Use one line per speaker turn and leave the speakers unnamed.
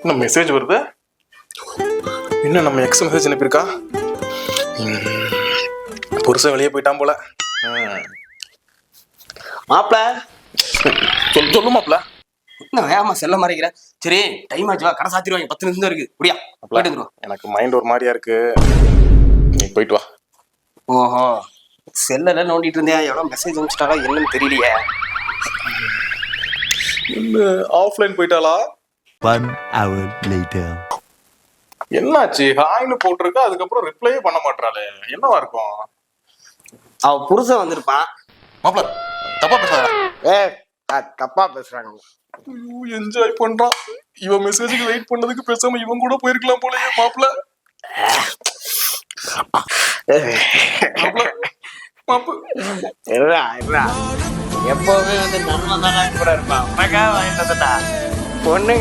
என்ன மெசேஜ் வருது? என்ன நம்ம எக்ஸ் மெசேஜ் அனுப்பியிருக்கா? புருஷன் வெளியே போயிட்டான் போல.
மாப்பிள
சொல்லு மாப்பிள.
என்ன வேகமா செல்ல மாறிக்கிற? சரி டைம் ஆச்சு, வா, கடை சாத்திடுவாங்க, 10 நிமிஷம் தான் இருக்கு. முடியா போயிட்டு வந்துருவோம்.
எனக்கு மைண்ட் ஒரு மாதிரியா இருக்கு, நீ போயிட்டு வா.
ஓஹோ, செல்லல நோண்டிட்டு இருந்தேன், எவ்வளவு மெசேஜ் அனுப்பிச்சிட்டாரா என்னன்னு தெரியலையே.
ஆஃப்லைன் போயிட்டாளா?
1 hour later.
என்னாச்சு? ஹாய்னு போட்டிருக்கா, அதுக்கப்புறம் ரிப்ளையே பண்ண மாட்டாளே, என்னவா இருக்கும்?
அவ புருஷன் வந்திருப்பான்.
மாப்பிள தப்பா பேசாத.
தப்பா பேசுறாங்க.
என்ஜாய் பண்றான். இவன் மெசேஜுக்கு வெயிட் பண்ணதுக்கு பேசாம இவன் கூட போயிருக்கலாம் போலயே மாப்பிள.
எப்பவுமே வந்து நன்மை தானே கூட இருப்பான். உனக்காக வாங்கிட்டு வந்துட்டா பொண்ணு.